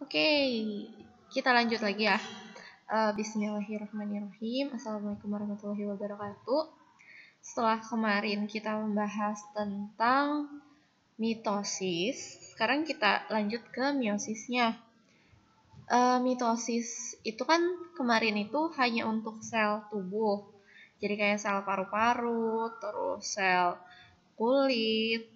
Oke, kita lanjut lagi ya. Bismillahirrahmanirrahim. Assalamualaikum warahmatullahi wabarakatuh. Setelah kemarin kita membahas tentang mitosis, sekarang kita lanjut ke miosisnya. Mitosis itu kan kemarin itu hanya untuk sel tubuh. Jadi kayak sel paru-paru, terus sel kulit,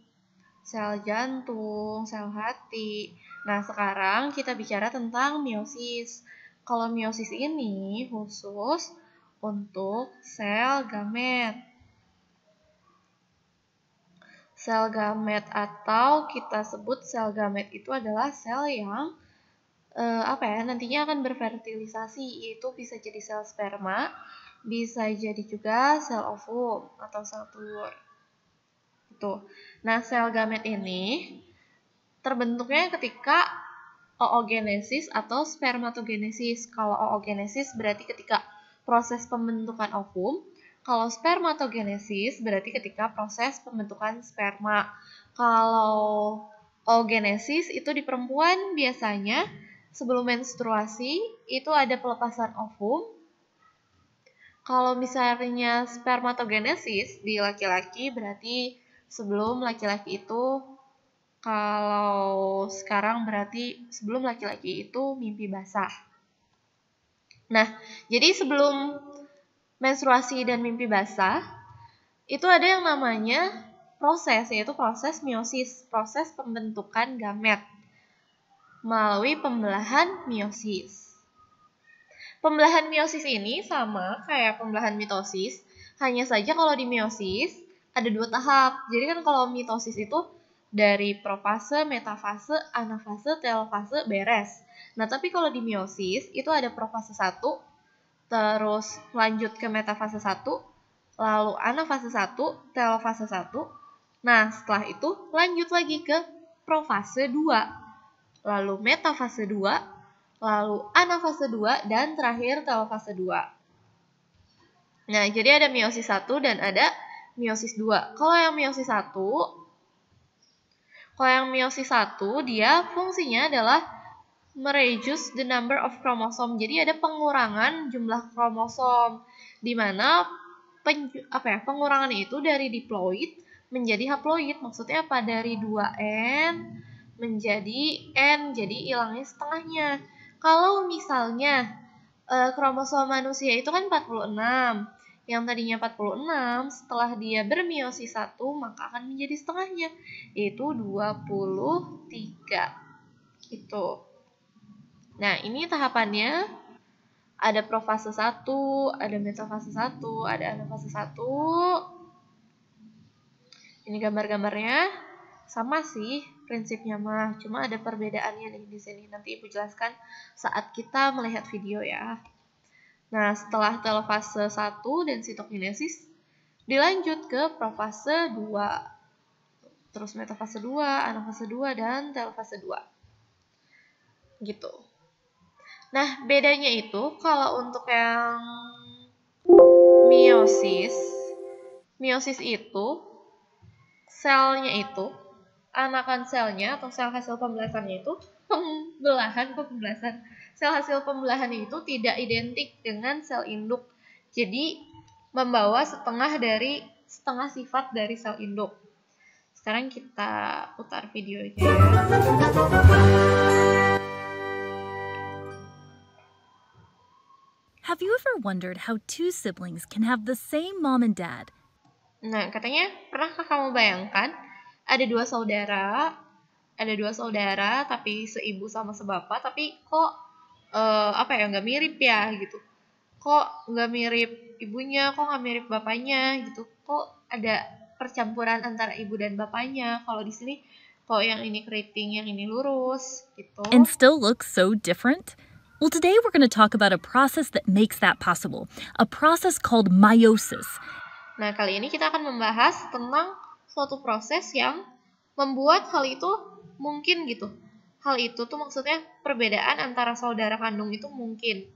sel jantung, sel hati. Nah, sekarang kita bicara tentang meiosis. Kalau meiosis ini khusus untuk sel gamet. Sel gamet atau kita sebut sel gamet itu adalah sel yang nantinya akan berfertilisasi, yaitu bisa jadi sel sperma, bisa jadi juga sel ovum atau sel telur. Nah, sel gamet ini terbentuknya ketika oogenesis atau spermatogenesis. Kalau oogenesis berarti ketika proses pembentukan ovum. Kalau spermatogenesis berarti ketika proses pembentukan sperma. Kalau oogenesis itu di perempuan biasanya sebelum menstruasi itu ada pelepasan ovum. Kalau misalnya spermatogenesis di laki-laki berarti sebelum laki-laki itu, kalau sekarang berarti sebelum laki-laki itu mimpi basah. Nah, jadi sebelum menstruasi dan mimpi basah, itu ada yang namanya proses, yaitu proses meiosis, proses pembentukan gamet melalui pembelahan meiosis. Pembelahan meiosis ini sama kayak pembelahan mitosis, hanya saja kalau di meiosis ada 2 tahap. Jadi kan kalau mitosis itu dari profase, metafase, anafase, telofase, beres. Nah, tapi kalau di meiosis itu ada profase 1, terus lanjut ke metafase 1, lalu anafase 1, telofase 1. Nah, setelah itu lanjut lagi ke profase 2, lalu metafase 2, lalu anafase 2, dan terakhir telofase 2. Nah, jadi ada meiosis 1 dan ada meiosis 2. Kalau yang meiosis 1, dia fungsinya adalah mereduce the number of chromosome. Jadi ada pengurangan jumlah kromosom, di mana pengurangan itu dari diploid menjadi haploid. Maksudnya apa? Dari 2N menjadi N, jadi hilangnya setengahnya. Kalau misalnya kromosom manusia itu kan 46, yang tadinya 46, setelah dia bermeiosis 1, maka akan menjadi setengahnya, yaitu 23. Itu. Nah, ini tahapannya ada profase 1, ada metafase 1, ada anafase 1. Ini gambar-gambarnya sama sih prinsipnya mah, cuma ada perbedaannya nih di sini. Nanti Ibu jelaskan saat kita melihat video ya. Nah, setelah telofase 1 dan sitokinesis, dilanjut ke profase 2. Terus metafase 2, anafase 2, dan telofase 2. Gitu. Nah, bedanya itu kalau untuk yang meiosis itu selnya itu, anakan selnya atau sel hasil pembelasannya itu, sel hasil pembelahannya itu tidak identik dengan sel induk. Jadi membawa setengah sifat dari sel induk. Sekarang kita putar videonya ya. Have you ever wondered how 2 siblings can have the same mom and dad? Nah, katanya, pernahkah kamu bayangkan ada 2 saudara tapi seibu sama sebapak, tapi kok nggak mirip ya gitu. Kok nggak mirip ibunya, kok nggak mirip bapaknya gitu. Kok ada percampuran antara ibu dan bapaknya. Kalau di sini kok yang ini keriting, yang ini lurus gitu. And still look so different? Well, today we're going to talk about a process that makes that possible, a process called meiosis. Nah, kali ini kita akan membahas tentang suatu proses yang membuat hal itu mungkin gitu. Hal itu tuh maksudnya perbedaan antara saudara kandung itu mungkin.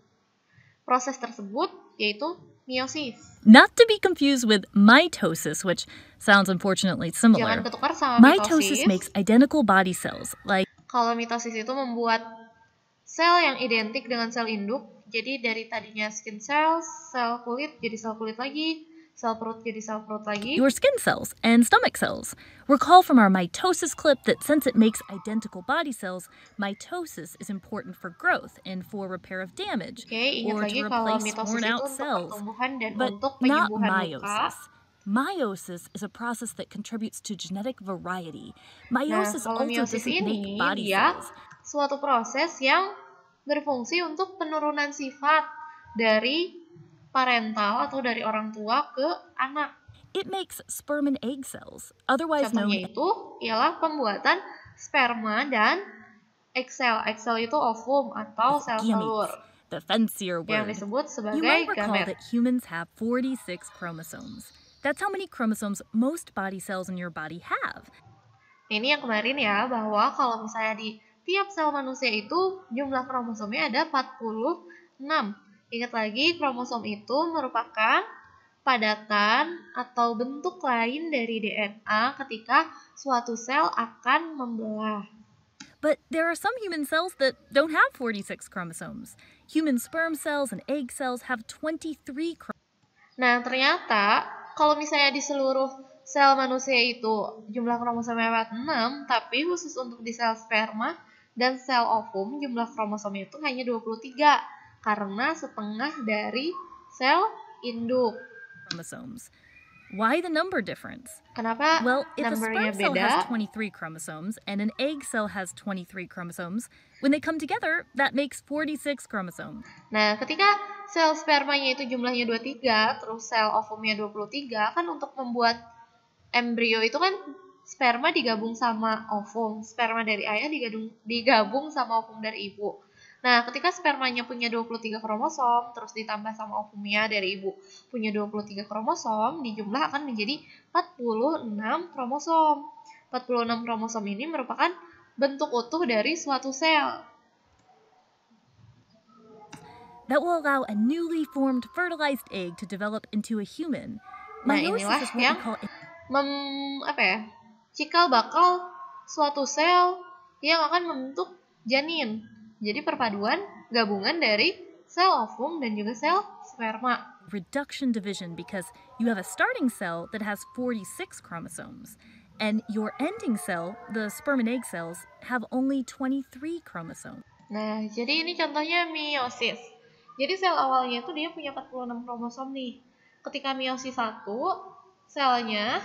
Proses tersebut yaitu meiosis. Not to be confused with mitosis, which sounds unfortunately similar. Jangan ketukar sama mitosis makes identical body cells, like kalau mitosis itu membuat sel yang identik dengan sel induk. Jadi dari tadinya skin cells, sel kulit jadi sel kulit lagi, sel perut jadi sel perut lagi. Your skin cells and stomach cells. Recall from our mitosis clip that since it makes identical body cells, mitosis is important for growth and for repair of damage, Ingat or lagi to kalau replace mitosis worn itu out untuk cells. pertumbuhan dan But untuk not penyembuhan luka. meiosis. Meiosis is a process that contributes to genetic variety. Meiosis kalau also meiosis doesn't make ini body dia cells. suatu proses yang berfungsi untuk penurunan sifat dari parental atau dari orang tua ke anak. It makes sperm and egg cells, otherwise known Contohnya itu ialah pembuatan sperma dan egg cell. Egg cell itu ovum atau sel telur gametes, the fancier yang word. disebut sebagai You might recall gamet. that humans have 46 chromosomes. That's how many chromosomes most body cells in your body have. Ini yang kemarin ya, bahwa kalau misalnya di tiap sel manusia itu jumlah kromosomnya ada 46. Ingat lagi, kromosom itu merupakan padatan atau bentuk lain dari DNA ketika suatu sel akan membelah. But there are some human cells that don't have 46 chromosomes. Human sperm cells and egg cells have 23 chromosomes. Nah, ternyata kalau misalnya di seluruh sel manusia itu jumlah kromosomnya 46, tapi khusus untuk di sel sperma dan sel ovum jumlah kromosomnya itu hanya 23 karena setengah dari sel induk. Chromosomes. Why the number difference? Kenapa Well, if a numbernya sperm cell beda? has 23 chromosomes and an egg cell has 23 chromosomes, when they come together, that makes 46 chromosomes. Nah, ketika sel spermanya itu jumlahnya 23, terus sel ovumnya 23, kan untuk membuat embrio itu kan sperma digabung sama ovum, sperma dari ayah digabung sama ovum dari ibu. Nah, ketika spermanya punya 23 kromosom, terus ditambah sama ovumnya dari ibu punya 23 kromosom, dijumlah akan menjadi 46 kromosom. 46 kromosom ini merupakan bentuk utuh dari suatu sel. That will allow a newly formed fertilized egg to develop into a human. Nah, Meiosis inilah is what yang we call cikal bakal suatu sel yang akan membentuk janin. Jadi perpaduan gabungan dari sel ovum dan juga sel sperma. reduction division because you have a starting cell that has 46 chromosomes, and your ending cell, the sperm and egg cells, have only 23 chromosomes. Nah, jadi ini contohnya meiosis. Jadi sel awalnya itu dia punya 46 kromosom nih. Ketika meiosis 1, selnya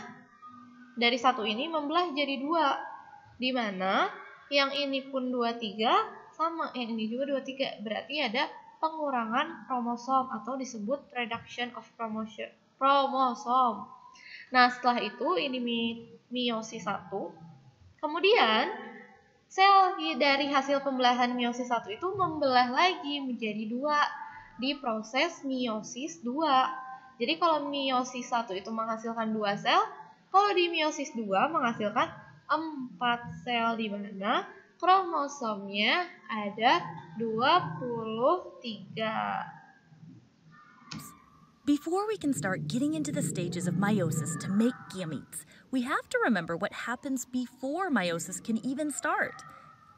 dari satu ini membelah jadi 2. Di mana yang ini pun 23 sama yang ini juga 23. Berarti ada pengurangan kromosom atau disebut reduction of kromosom. Nah, setelah itu ini meiosis 1. Kemudian sel dari hasil pembelahan meiosis 1 itu membelah lagi menjadi 2 di proses meiosis 2. Jadi kalau meiosis 1 itu menghasilkan 2 sel, kalau di meiosis 2 menghasilkan 4 sel di mana kromosomnya ada 23. Before we can start getting into the stages of meiosis to make gametes, we have to remember what happens before meiosis can even start.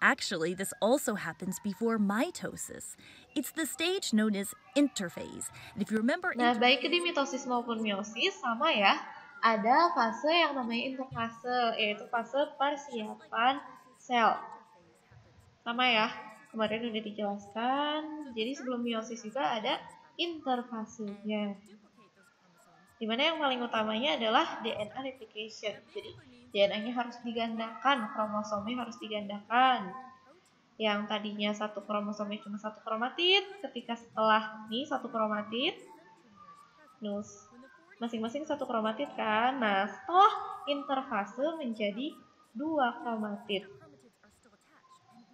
Actually, this also happens before mitosis. It's the stage known as interphase. And if you remember, Nah, baik di mitosis maupun meiosis sama ya. Ada fase yang namanya interfase, yaitu fase persiapan sel. Sama ya, kemarin udah dijelaskan. Jadi sebelum meiosis juga ada interfasenya. Dimana yang paling utamanya adalah DNA replication. Jadi DNA-nya harus digandakan, kromosomnya harus digandakan. Yang tadinya satu kromosomnya cuma satu kromatid, ketika setelah ini satu kromatid, masing-masing satu kromatid kan. Nah, setelah interfase menjadi 2 kromatid.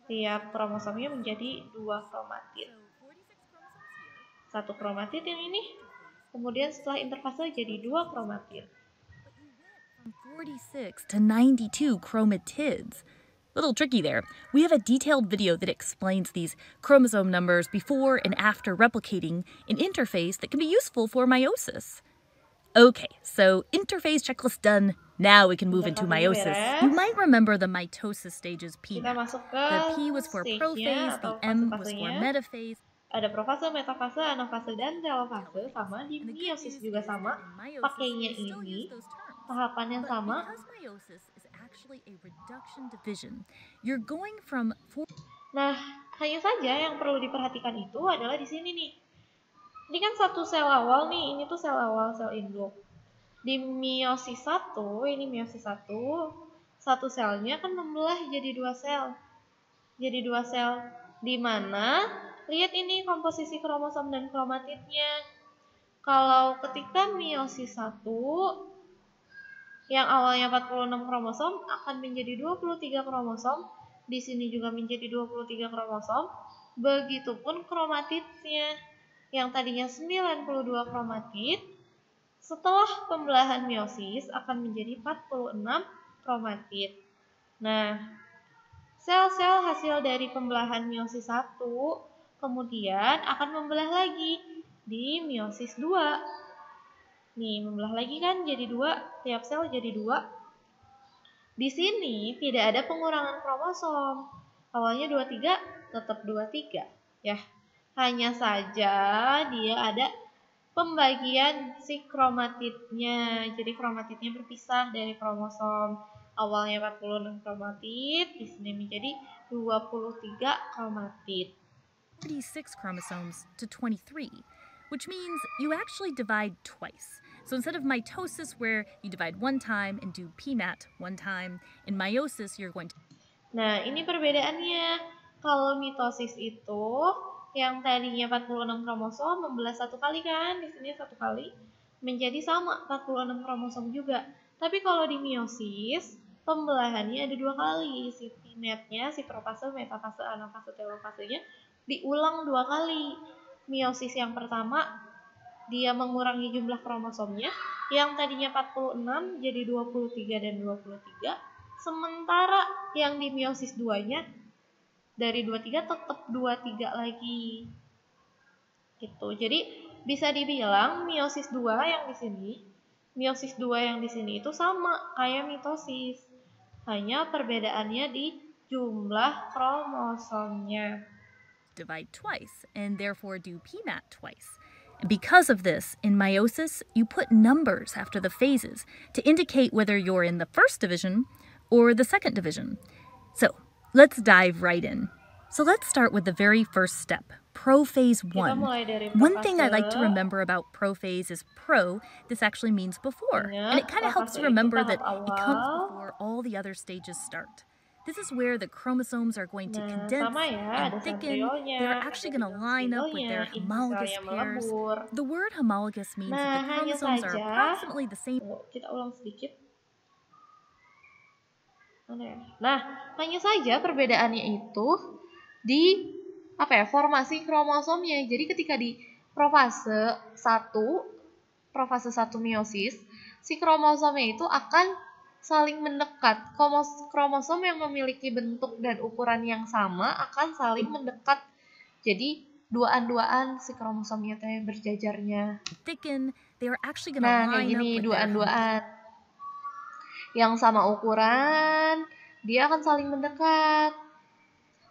Tiap kromosomnya menjadi 2 kromatid. Satu kromatid yang ini, kemudian setelah interfase jadi 2 kromatid. from 46 to 92 chromatids. Little tricky there. We have a detailed video that explains these chromosome numbers before and after replicating in interphase that can be useful for meiosis. Okay, so interphase checklist done. Now we can move Interfase into ini meiosis. beres. You might remember the mitosis stages Kita PMAT. masuk ke The P was for stage-nya prophase, the atau M was for fase-fasenya. metaphase. Ada profase, metafase, anafase, dan telofase. Sama di And the good meiosis news juga is sama. that in meiosis, Pakainya we still ini use those terms. tahapan yang But sama. because meiosis is actually a reduction division, you're going from Nah, hanya saja yang perlu diperhatikan itu adalah di sini nih. Ini kan satu sel awal nih, ini tuh sel awal, sel induk. Di meiosis 1, ini meiosis 1, satu selnya kan membelah jadi 2 sel. Jadi 2 sel di mana lihat ini komposisi kromosom dan kromatidnya. Kalau ketika meiosis 1 yang awalnya 46 kromosom akan menjadi 23 kromosom, di sini juga menjadi 23 kromosom. Begitupun kromatidnya yang tadinya 92 kromatid, setelah pembelahan meiosis akan menjadi 46 kromatid. Nah, sel-sel hasil dari pembelahan meiosis 1 kemudian akan membelah lagi di meiosis 2. Nih, membelah lagi kan jadi 2, tiap sel jadi 2. Di sini tidak ada pengurangan kromosom. Awalnya 23, tetap 23 ya. Hanya saja dia ada pembagian si kromatidnya. Jadi kromatidnya berpisah dari kromosom. Awalnya 46 kromatid, di sini menjadi 23 kromatid. 36 chromosomes to 23, which means you actually divide twice. So instead of mitosis, where you divide one time and do PMAT one time, in meiosis you're going to... Nah, ini perbedaannya. Kalau mitosis itu yang tadinya 46 kromosom membelah satu kali kan, di sini satu kali menjadi sama 46 kromosom juga. Tapi kalau di meiosis pembelahannya ada 2 kali, si PMAT-nya, si profase, metafase, anafase, telofasenya diulang 2 kali. Meiosis yang pertama dia mengurangi jumlah kromosomnya, yang tadinya 46 jadi 23 dan 23. Sementara yang di meiosis 2-nya dari 23 tetap 23 lagi. Gitu. Jadi bisa dibilang meiosis 2 yang di sini, meiosis 2 yang di sini itu sama kayak mitosis. Hanya perbedaannya di jumlah kromosomnya. Divide twice and therefore do PMAT twice. And because of this, in meiosis, you put numbers after the phases to indicate whether you're in the first division or the second division. So let's dive right in. So let's start with the very first step, prophase 1. One thing I like to remember about prophase is pro, this actually means before. And it kind of helps to remember that it comes before all the other stages start. This is where the chromosomes are going to condense and thicken. They're actually going to line up with their homologous pairs. The word homologous means that the chromosomes are approximately the same. Kita ulang sedikit. Nah, hanya saja perbedaannya itu di formasi kromosomnya. Jadi ketika di profase 1 meiosis, si kromosomnya itu akan saling mendekat. Kromosom yang memiliki bentuk dan ukuran yang sama akan saling mendekat. Jadi duaan-duaan si kromosomnya teh berjajarnya. Nah, kayak gini duaan-duaan. Yang sama ukuran, dia akan saling mendekat.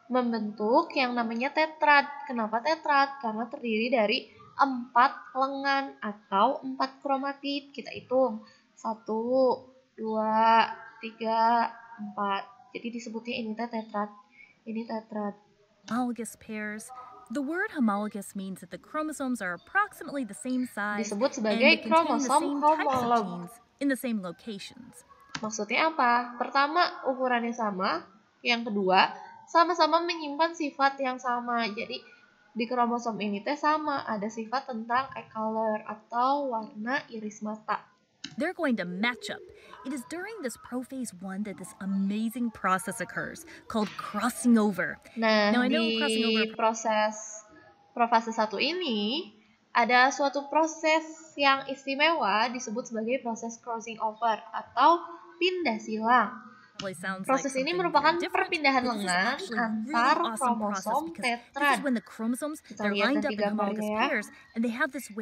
Membentuk yang namanya tetrad. Kenapa tetrad? Karena terdiri dari 4 lengan atau 4 kromatid. Kita hitung. 1, 2, 3, 4. Jadi disebutnya ini tetrad. Ini tetrad. Homologous pairs. The word homologous means that the chromosomes are approximately the same size disebut sebagai kromosom homolog in the same locations. Maksudnya apa? Pertama, ukurannya sama. Yang kedua, sama-sama menyimpan sifat yang sama. Jadi di kromosom ini teh sama, ada sifat tentang eye color atau warna iris mata. They're going to match up. It is during this prophase 1 that this amazing process occurs called crossing over. Nah, di proses profase 1 ini ada suatu proses yang istimewa disebut sebagai proses crossing over atau pindah silang. Proses ini merupakan perpindahan lengan antar kromosom tetrad. Kita lihat nanti gambarnya ya.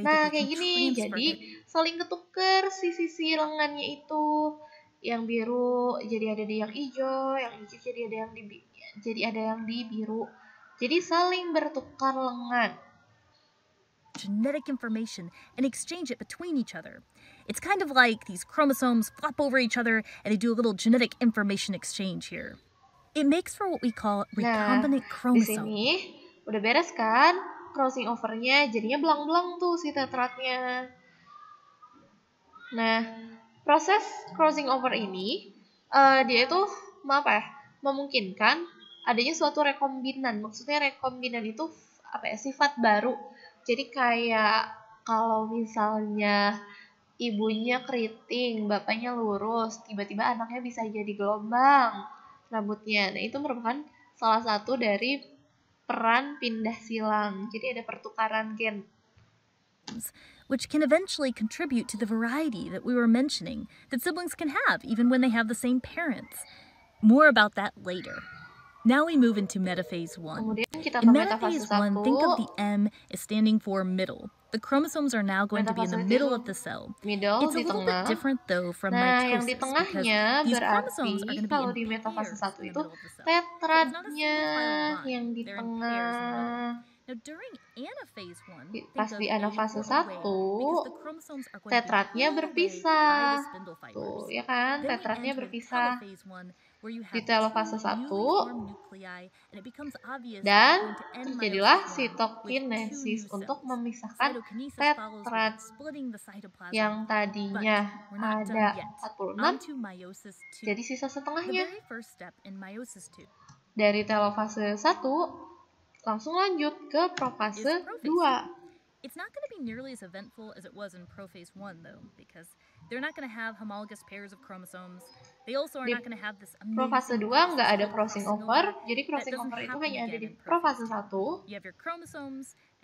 Nah, kayak gini. Jadi saling ketuker si sisi lengannya itu. yang biru jadi ada di yang hijau jadi ada yang di biru. Jadi saling bertukar lengan. Genetic information and exchange it between each other. It's kind of like these chromosomes flop over each other and they do a little genetic information exchange here. It makes for what we call recombinant Di chromosome. sini udah beres kan? Crossing over-nya jadinya belang-belang tuh si tetradnya. Nah, proses crossing over ini dia itu memungkinkan adanya suatu rekombinan. Maksudnya rekombinan itu sifat baru. Jadi kayak kalau misalnya ibunya keriting, bapaknya lurus, tiba-tiba anaknya bisa jadi gelombang rambutnya. Nah, itu merupakan salah satu dari peran pindah silang. Jadi ada pertukaran gen. Which can eventually contribute to the variety that we were mentioning that siblings can have even when they have the same parents. More about that later. Now we move into metaphase 1. In metaphase 1, think of the M as standing for middle. The chromosomes are now going to be in the middle of the cell. It's a little bit different though from mitosis because these chromosomes are going to be in pairs in the middle of the cell. Tetradnya yang di They're in pairs in the middle. tengah. Now during anaphase 1, Pas di anafase 1, tetradnya berpisah. Tuh, ya kan? Tetradnya berpisah. Di telofase 1 dan terjadilah sitokinesis untuk memisahkan tetrad yang tadinya ada 46 jadi sisa setengahnya. Dari telofase 1 langsung lanjut ke profase 2. It's not going to be nearly as eventful as it was in prophase 1 though, because they're not going to have homologous pairs of chromosomes. They also are not going to have this amazing profase 2 nggak ada crossing over, jadi crossing over itu hanya ada di profase 1.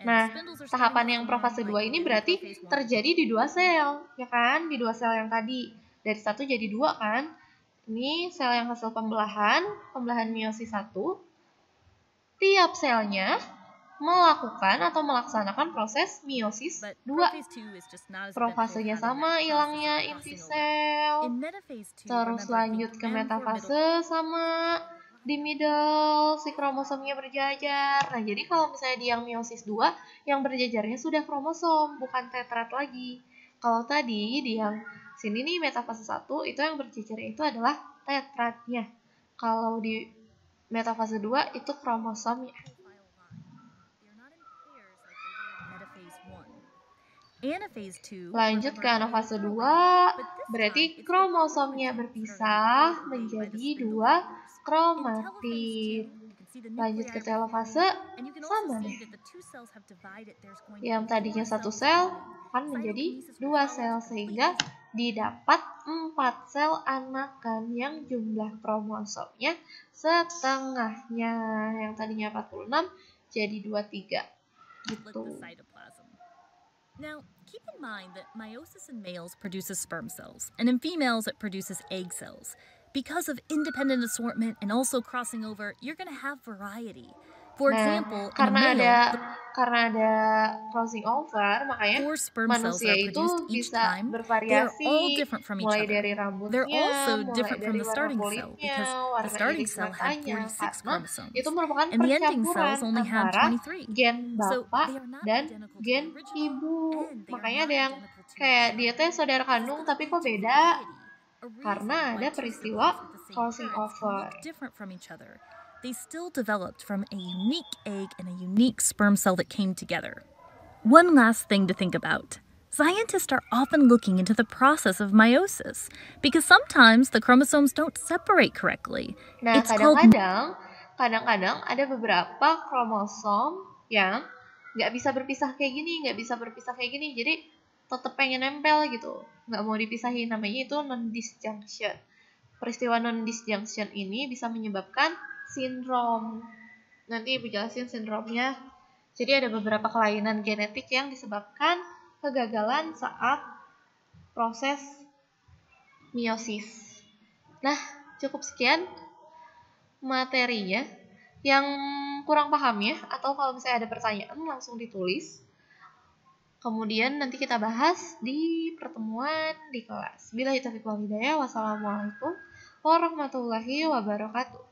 Nah, tahapan yang profase 2 ini berarti terjadi di 2 sel, ya kan? Di 2 sel yang tadi. Dari 1 jadi 2 kan? Ini sel yang hasil pembelahan meiosis 1. Tiap selnya melakukan atau melaksanakan proses meiosis 2. Profasenya sama, hilangnya inti sel. Terus lanjut ke metafase sama, di middle si kromosomnya berjajar. Nah, jadi kalau misalnya di yang meiosis 2, yang berjajarnya sudah kromosom, bukan tetrad lagi. Kalau tadi di yang sini nih metafase 1, itu yang berjajarnya itu adalah tetradnya. Kalau di metafase 2 itu kromosomnya. Lanjut ke anafase 2, berarti kromosomnya berpisah menjadi 2 kromatid. Lanjut ke telofase, sama deh. Yang tadinya 1 sel akan menjadi 2 sel, sehingga didapat 4 sel anakan yang jumlah kromosomnya setengahnya. Yang tadinya 46 jadi 23. Gitu. Now, keep in mind that meiosis in males produces sperm cells, and in females it produces egg cells. Because of independent assortment and also crossing over, you're going to have variety. For example, karena ada crossing over, makanya manusia itu bisa bervariasi, mulai dari rambutnya, mulai dari warna kulitnya, warna iris matanya, karena itu merupakan percampuran antara gen bapak dan gen ibu. Makanya ada yang kayak dia teh saudara kandung tapi kok beda, karena ada peristiwa crossing over. They still developed from a unique egg and a unique sperm cell that came together. One last thing to think about. Scientists are often looking into the process of meiosis because sometimes the chromosomes don't separate correctly. Nah, kadang-kadang ada beberapa kromosom yang nggak bisa berpisah kayak gini, jadi tetap pengen nempel gitu, nggak mau dipisahin. Namanya itu non-disjunction. Peristiwa non-disjunction ini bisa menyebabkan sindrom. Nanti Ibu jelasin sindromnya. Jadi ada beberapa kelainan genetik yang disebabkan kegagalan saat proses meiosis. Nah, cukup sekian materinya. Yang kurang paham ya, atau kalau misalnya ada pertanyaan langsung ditulis. Kemudian nanti kita bahas di pertemuan di kelas. Billahi taufiq wal hidayah. Wassalamualaikum warahmatullahi wabarakatuh.